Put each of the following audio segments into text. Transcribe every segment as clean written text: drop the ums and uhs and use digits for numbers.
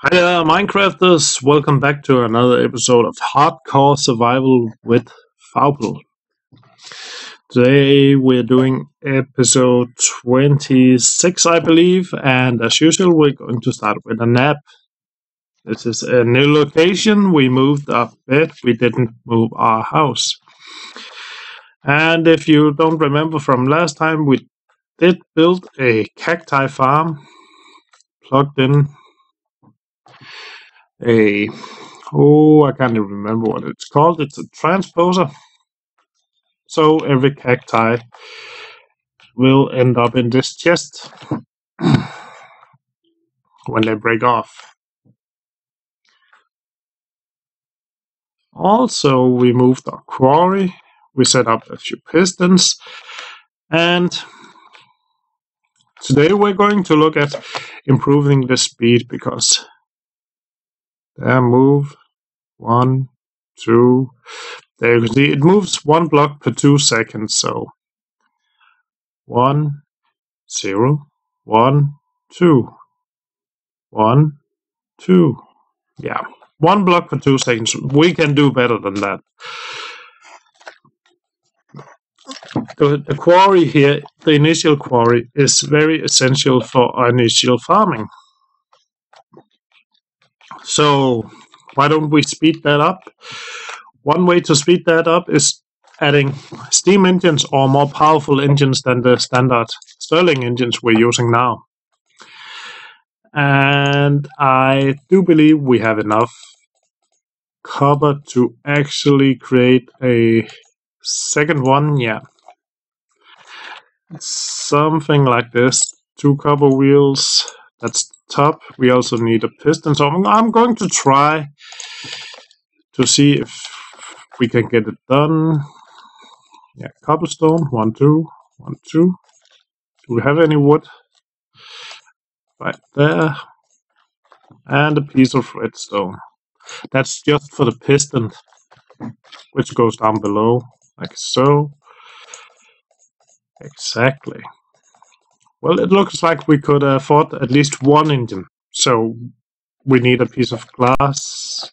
Hi there, Minecrafters! Welcome back to another episode of Hardcore Survival with Vaupell. Today we're doing episode 26, I believe, and as usual, we're going to start with a nap. This is a new location. We moved our bed, we didn't move our house. And if you don't remember from last time, we did build a cacti farm, plugged in I can't even remember what it's called. It's a transposer. So every cacti will end up in this chest when they break off. Also, we moved our quarry. We set up a few pistons. And today we're going to look at improving the speed because there move 1, 2. There you can see it moves 1 block per 2 seconds. So 1, 0, 1, 2, 1, 2. Yeah, 1 block per 2 seconds. We can do better than that. The quarry here, the initial quarry, is very essential for initial farming. So why don't we speed that up? One way to speed that up is adding steam engines or more powerful engines than the standard Stirling engines we're using now. And I do believe we have enough copper to actually create a second one. Yeah, something like this. 2 copper wheels. That's the top. We also need a piston. So I'm going to try to see if we can get it done. Yeah, cobblestone. 1, 2, 1, 2. Do we have any wood? Right there. And a piece of redstone. That's just for the piston, which goes down below, like so. Exactly. Well, it looks like we could afford at least 1 engine. So we need a piece of glass.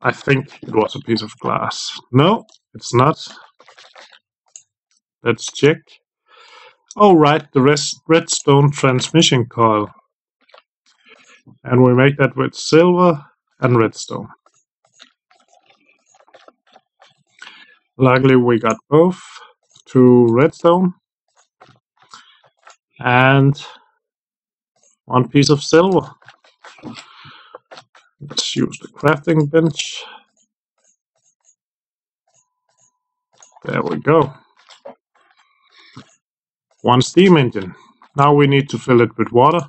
I think it was a piece of glass. No, it's not. Let's check. Oh, right, the redstone transmission coil. And we make that with silver and redstone. Luckily, we got both. 2 redstone and 1 piece of silver. Let's use the crafting bench. There we go. 1 steam engine. Now we need to fill it with water.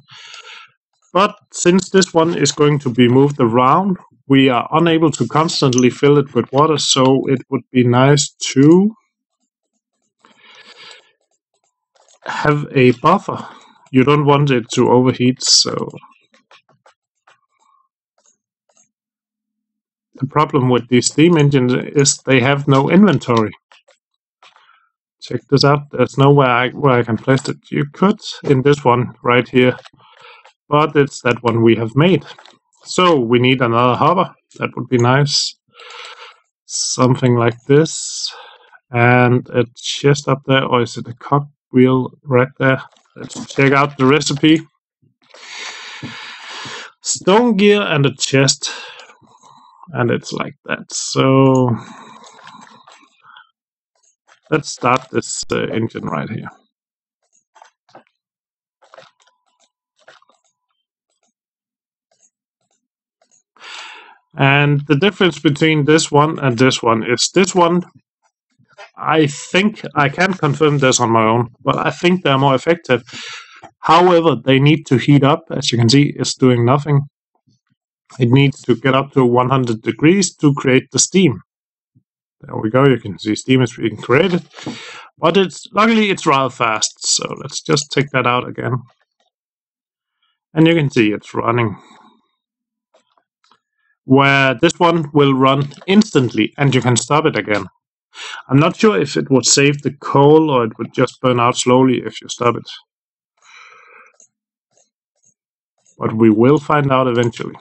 But since this one is going to be moved around, we are unable to constantly fill it with water, so it would be nice to have a buffer. You don't want it to overheat, so the problem with these steam engines is they have no inventory. Check this out. There's nowhere where I can place it. You could in this one right here, but it's that one we have made. So we need another hopper. That would be nice. Something like this. And a chest up there, or is it a cogwheel right there? Let's check out the recipe. Stone gear and a chest. And it's like that. So let's start this engine right here. And the difference between this one and this one is this one, I think, I can't confirm this on my own, but I think they're more effective. However, they need to heat up. As you can see, it's doing nothing. It needs to get up to 100 degrees to create the steam. There we go. You can see steam is being created. But luckily it's rather fast. So let's just take that out again. And you can see it's running. Where this one will run instantly and you can stop it again. I'm not sure if it would save the coal or it would just burn out slowly if you stop it. But we will find out eventually.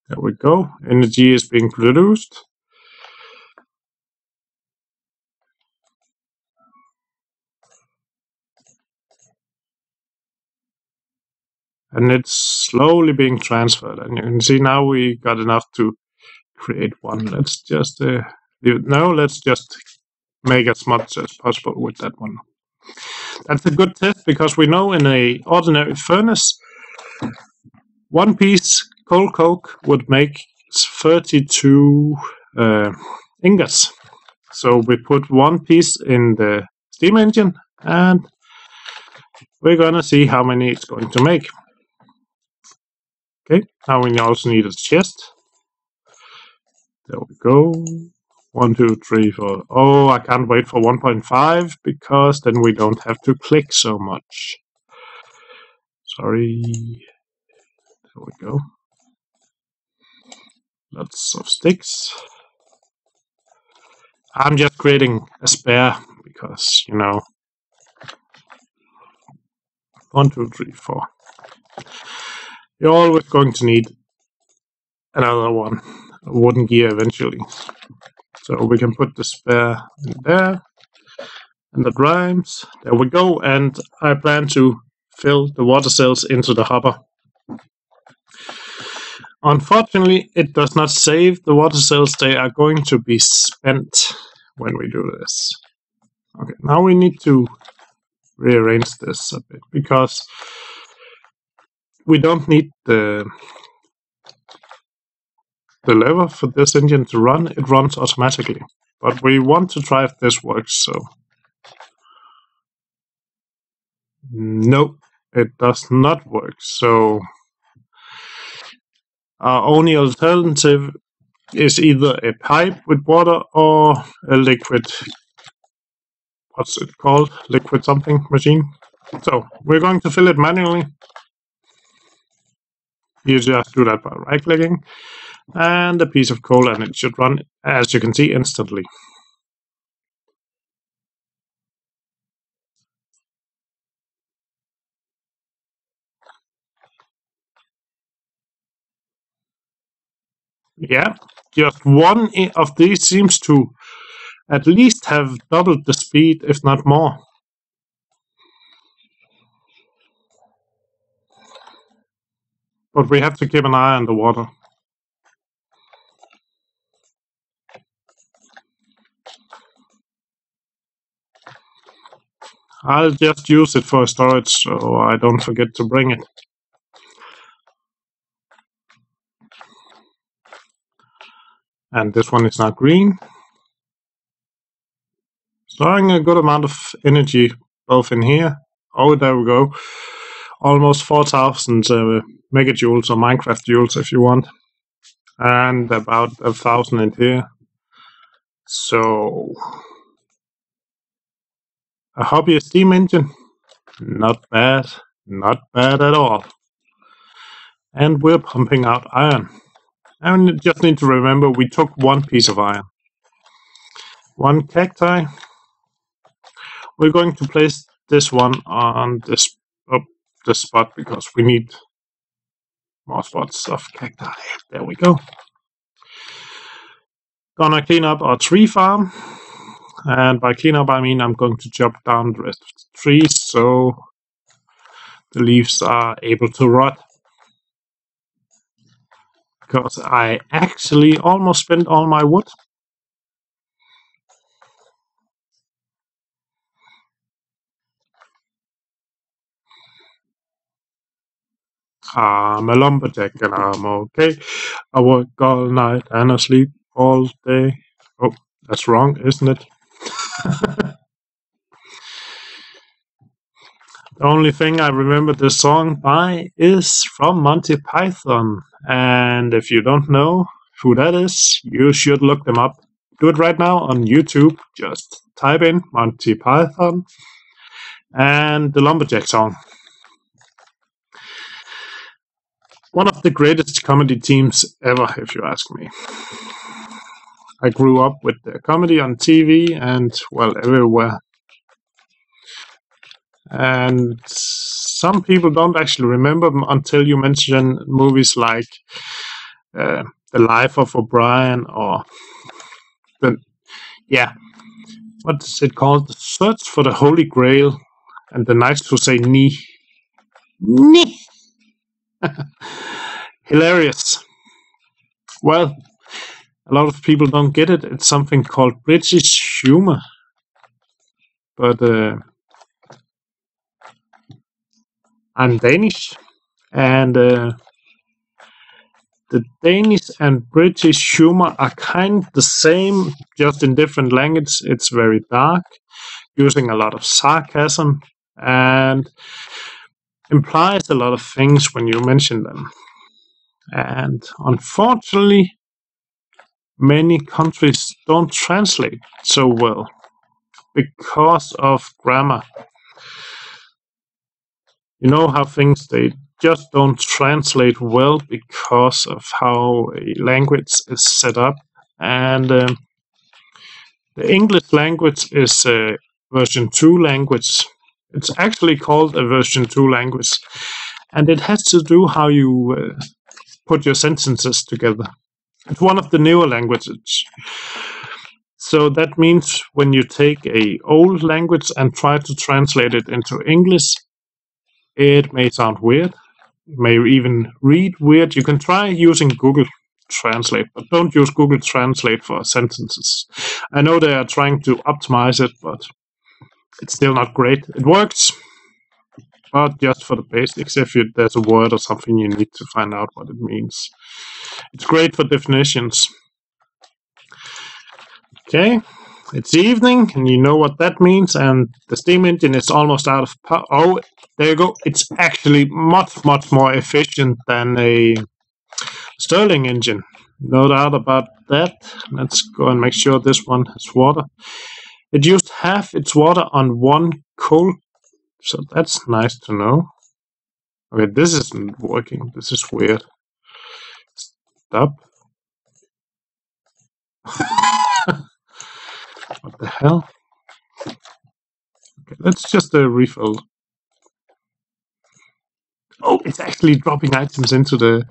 There we go. Energy is being produced. And it's slowly being transferred. And you can see now we got enough to create one. Let's just leave it. No, let's just make as much as possible with that one. That's a good test because we know in a ordinary furnace, one piece coal coke would make 32 ingots. So we put one piece in the steam engine and we're gonna see how many it's going to make. Okay, now we also need a chest. There we go. 1, 2, 3, 4. Oh, I can't wait for 1.5 because then we don't have to click so much. Sorry. There we go. Lots of sticks. I'm just creating a spare because, you know. 1, 2, 3, 4. You're always going to need another one, a wooden gear eventually. So we can put the spare in there. And that rhymes. There we go. And I plan to fill the water cells into the hopper. Unfortunately, it does not save the water cells. They are going to be spent when we do this. Okay, now we need to rearrange this a bit because we don't need the lever for this engine to run. It runs automatically. But we want to try if this works, so... Nope, it does not work. So our only alternative is either a pipe with water or a liquid, what's it called? Liquid something machine. So we're going to fill it manually. You just do that by right clicking and a piece of coal and it should run, as you can see, instantly. Yeah, just one of these seems to at least have doubled the speed, if not more. But we have to keep an eye on the water. I'll just use it for storage so I don't forget to bring it. And this one is now green. Storing a good amount of energy both in here. Oh, there we go. Almost 4,000 megajoules or Minecraft joules if you want. And about 1,000 in here. So, a hobbyist steam engine. Not bad. Not bad at all. And we're pumping out iron. And you just need to remember we took one piece of iron. One cacti. We're going to place this one on this spot because we need more spots of cacti. There we go. Gonna clean up our tree farm. And by clean up I mean I'm going to chop down the rest of the trees so the leaves are able to rot. Because I actually almost spent all my wood. I'm a lumberjack and I'm okay. I work all night and I sleep all day. Oh, that's wrong, isn't it? The only thing I remember this song by is from Monty Python. And if you don't know who that is, you should look them up. Do it right now on YouTube. Just type in Monty Python and the Lumberjack song. One of the greatest comedy teams ever, if you ask me. I grew up with the comedy on TV and, well, everywhere. And some people don't actually remember them until you mention movies like The Life of O'Brien, or what is it called? The Search for the Holy Grail, and the Knights Who Say Ni. Ni! Hilarious. Well, a lot of people don't get it. It's something called British humor. But I'm Danish, and the Danish and British humor are kind of the same, just in different language. It's very dark, using a lot of sarcasm, and implies a lot of things when you mention them. And unfortunately, many countries don't translate so well because of grammar. You know how things, they just don't translate well because of how a language is set up. And the English language is a version 2 language. It's actually called a version 2 language, and it has to do how you put your sentences together. It's one of the newer languages. So that means when you take a old language and try to translate it into English, it may sound weird. It may even read weird. You can try using Google Translate, but don't use Google Translate for sentences. I know they are trying to optimize it, but it's still not great. It works, but just for the basics. If there's a word or something you need to find out what it means. It's great for definitions. Okay, it's evening, and you know what that means, and the steam engine is almost out of power. Oh, there you go. It's actually much, much more efficient than a Stirling engine. No doubt about that. Let's go and make sure this one has water. It used half its water on one coal, so that's nice to know. Okay, this isn't working. This is weird. Stop. What the hell? Okay, let's just refill. Oh, it's actually dropping items into the...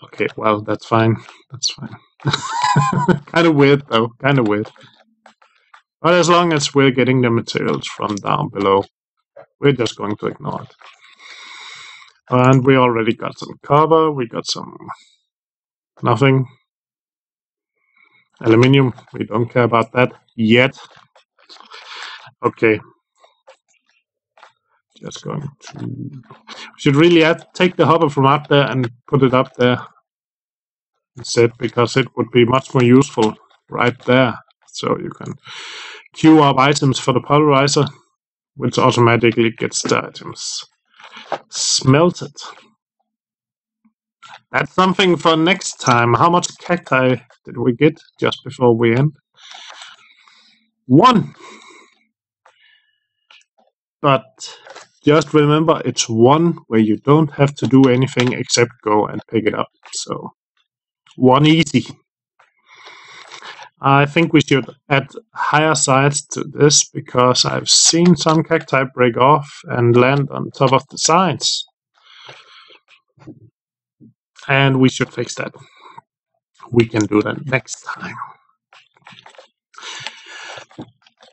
Okay, well, that's fine. That's fine. Kind of weird, though. Kind of weird. But as long as we're getting the materials from down below, we're just going to ignore it. And we already got some copper. We got some... nothing. Aluminium. We don't care about that yet. Okay. Just going to... should really take the hopper from up there and put it up there instead, because it would be much more useful right there. So you can queue up items for the polarizer, which automatically gets the items smelted. That's something for next time. How much cacti did we get just before we end? 1. But just remember, it's 1 where you don't have to do anything except go and pick it up. So 1 easy. I think we should add higher sides to this, because I've seen some cacti break off and land on top of the sides. And we should fix that. We can do that next time.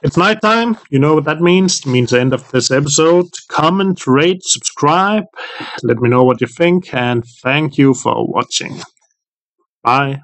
It's nighttime. You know what that means. It means the end of this episode. Comment, rate, subscribe. Let me know what you think, and thank you for watching. Bye.